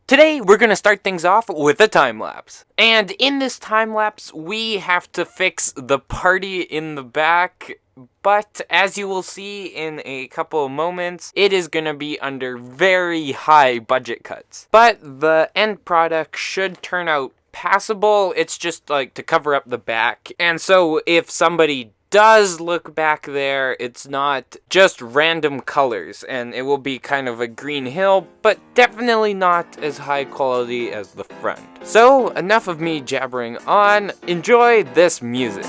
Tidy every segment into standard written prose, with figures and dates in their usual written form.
Today, we're going to start things off with a time-lapse. And in this time-lapse, we have to fix the party in the back, but as you will see in a couple of moments, it is going to be under very high budget cuts. But the end product should turn out passable. It's just like to cover up the back. And so if somebody does look back there, it's not just random colors, and it will be kind of a green hill, but definitely not as high quality as the front. So enough of me jabbering on. Enjoy this music.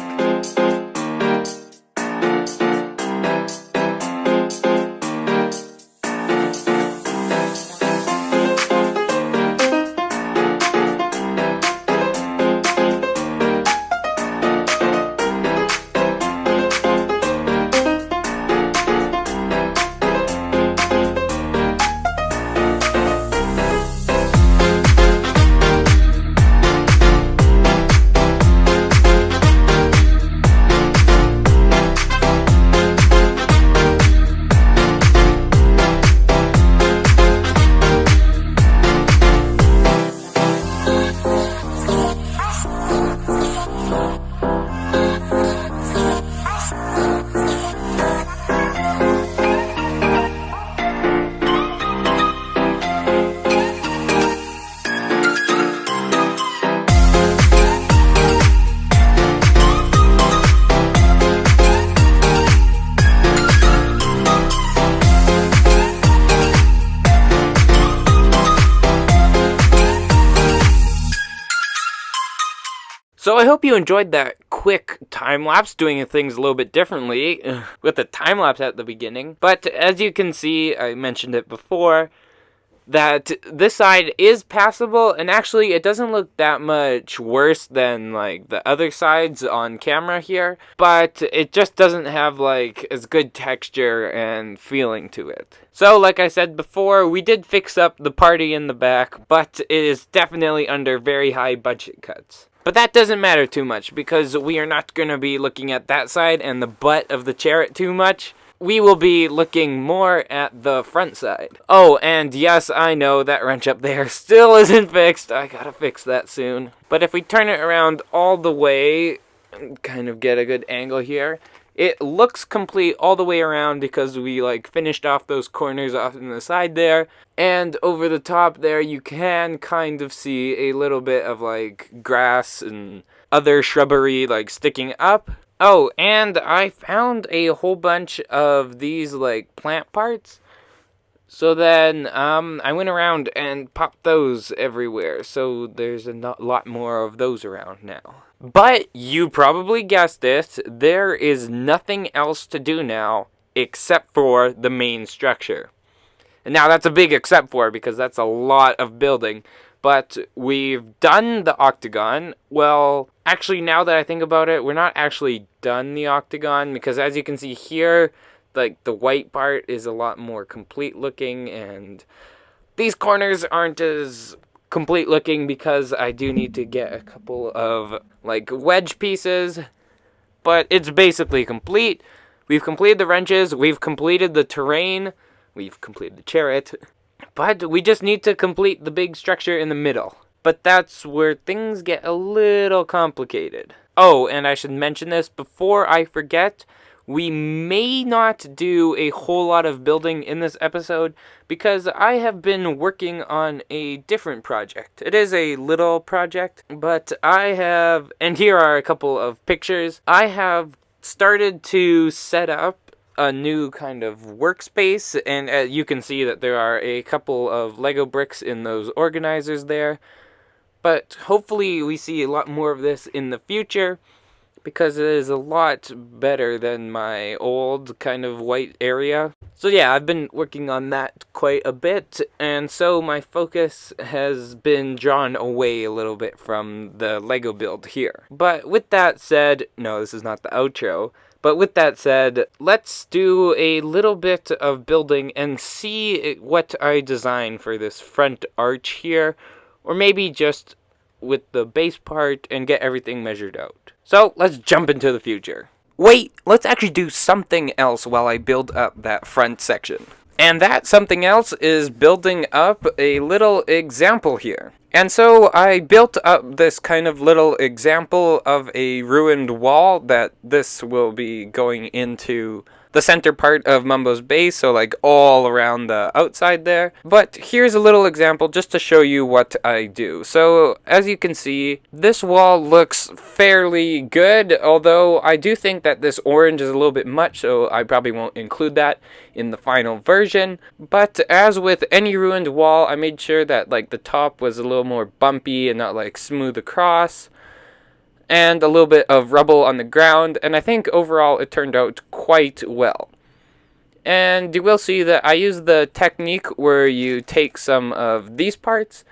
So I hope you enjoyed that quick time-lapse, doing things a little bit differently with the time-lapse at the beginning. But as you can see, I mentioned it before, that this side is passable, and actually it doesn't look that much worse than like the other sides on camera here, but it just doesn't have like as good texture and feeling to it. So like I said before, we did fix up the party in the back, but it is definitely under very high budget cuts. But that doesn't matter too much, because we are not going to be looking at that side and the butt of the chariot too much. We will be looking more at the front side. Oh, and yes, I know that wrench up there still isn't fixed. I gotta fix that soon. But if we turn it around all the way, kind of get a good angle here, it looks complete all the way around because we like finished off those corners off in the side there. And over the top there, you can kind of see a little bit of like grass and other shrubbery like sticking up. Oh, and I found a whole bunch of these like plant parts. So then I went around and popped those everywhere. So there's a lot more of those around now. But you probably guessed it, there is nothing else to do now except for the main structure. And now that's a big except for, because that's a lot of building. But we've done the octagon. Well, actually, now that I think about it, we're not actually done the octagon, because as you can see here, like the white part is a lot more complete looking, and these corners aren't as complete looking because I do need to get a couple of like wedge pieces, but it's basically complete. We've completed the wrenches, we've completed the terrain, we've completed the chariot, but we just need to complete the big structure in the middle. But that's where things get a little complicated. Oh, and I should mention this before I forget. We may not do a whole lot of building in this episode because I have been working on a different project. It is a little project, but I have, and here are a couple of pictures, I have started to set up a new kind of workspace, and you can see that there are a couple of Lego bricks in those organizers there. But hopefully we see a lot more of this in the future, because it is a lot better than my old kind of white area. So yeah, I've been working on that quite a bit, and so my focus has been drawn away a little bit from the Lego build here. But with that said, no, this is not the outro, but with that said, let's do a little bit of building and see what I design for this front arch here, or maybe just with the base part and get everything measured out. So let's jump into the future. Wait, let's actually do something else while I build up that front section. And that something else is building up a little example here. And so I built up this kind of little example of a ruined wall that this will be going into the center part of Mumbo's base, so like all around the outside there. But here's a little example just to show you what I do. So as you can see, this wall looks fairly good, although I do think that this orange is a little bit much, so I probably won't include that in the final version. But as with any ruined wall, I made sure that like the top was a little more bumpy and not like smooth across, and a little bit of rubble on the ground, and I think overall it turned out quite well. And you will see that I use the technique where you take some of these parts,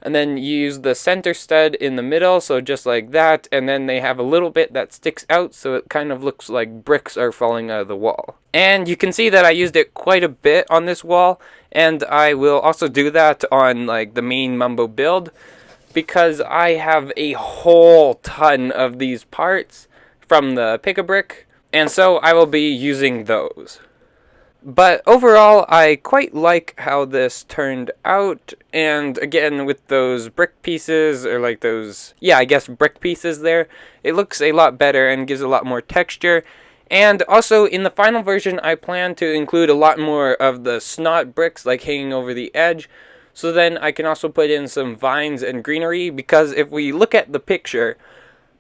and then you use the center stud in the middle, so just like that, and then they have a little bit that sticks out, so it kind of looks like bricks are falling out of the wall. And you can see that I used it quite a bit on this wall, and I will also do that on like the main Mumbo build, because I have a whole ton of these parts from the Pick-a-Brick, and so I will be using those. But overall, I quite like how this turned out, and again, with those brick pieces, or like those, yeah, I guess brick pieces there, it looks a lot better and gives a lot more texture. And also, in the final version, I plan to include a lot more of the snot bricks, like hanging over the edge, so then I can also put in some vines and greenery, because if we look at the picture,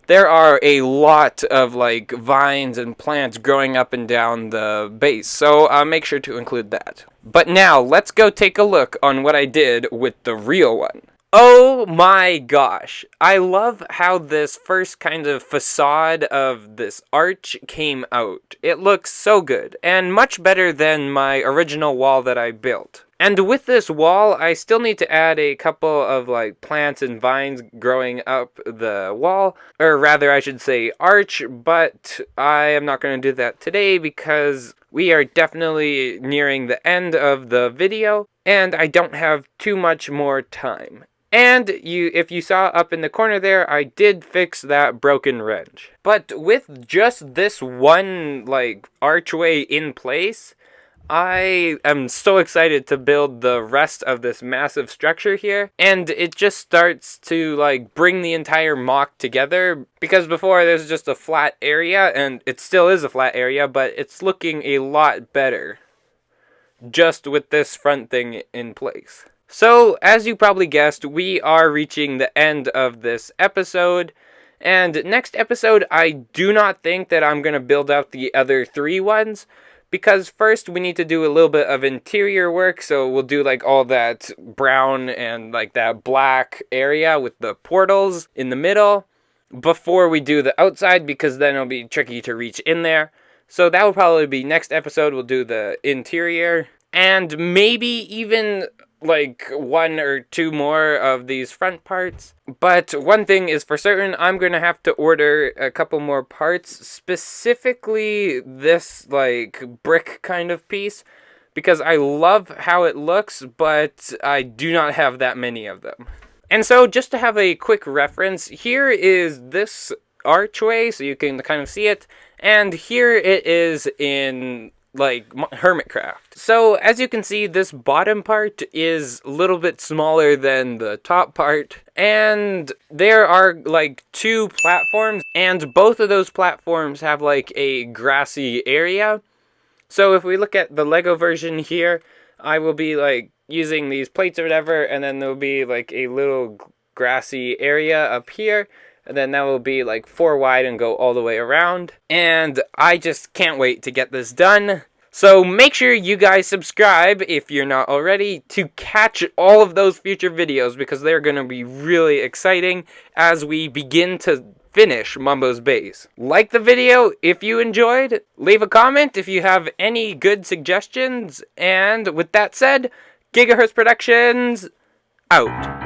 there are a lot of like vines and plants growing up and down the base, so I'll make sure to include that. But now, let's go take a look on what I did with the real one. Oh my gosh, I love how this first kind of facade of this arch came out. It looks so good, and much better than my original wall that I built. And with this wall, I still need to add a couple of like plants and vines growing up the wall, or rather I should say arch, but I am not going to do that today because we are definitely nearing the end of the video, and I don't have too much more time. And if you saw up in the corner there, I did fix that broken wrench. But with just this one like archway in place, I am so excited to build the rest of this massive structure here, and it just starts to like bring the entire mock together, because before there's just a flat area, and it still is a flat area, but it's looking a lot better just with this front thing in place. So, as you probably guessed, we are reaching the end of this episode, and next episode I do not think that I'm going to build out the other 3 ones, because first we need to do a little bit of interior work, so we'll do like all that brown and like that black area with the portals in the middle before we do the outside, because then it'll be tricky to reach in there. So that will probably be next episode. We'll do the interior, and maybe even like 1 or 2 more of these front parts. But one thing is for certain, I'm gonna have to order a couple more parts, specifically this like brick kind of piece, because I love how it looks, but I do not have that many of them. And so just to have a quick reference, here is this archway, so you can kind of see it, and here it is in like Hermitcraft. So as you can see, this bottom part is a little bit smaller than the top part, and there are like 2 platforms, and both of those platforms have like a grassy area. So if we look at the Lego version here, I will be like using these plates or whatever, and then there'll be like a little grassy area up here, and then that will be like 4 wide and go all the way around. And I just can't wait to get this done. So make sure you guys subscribe if you're not already to catch all of those future videos, because they're going to be really exciting as we begin to finish Mumbo's base. Like the video if you enjoyed. Leave a comment if you have any good suggestions. And with that said, Gigahertz Productions out.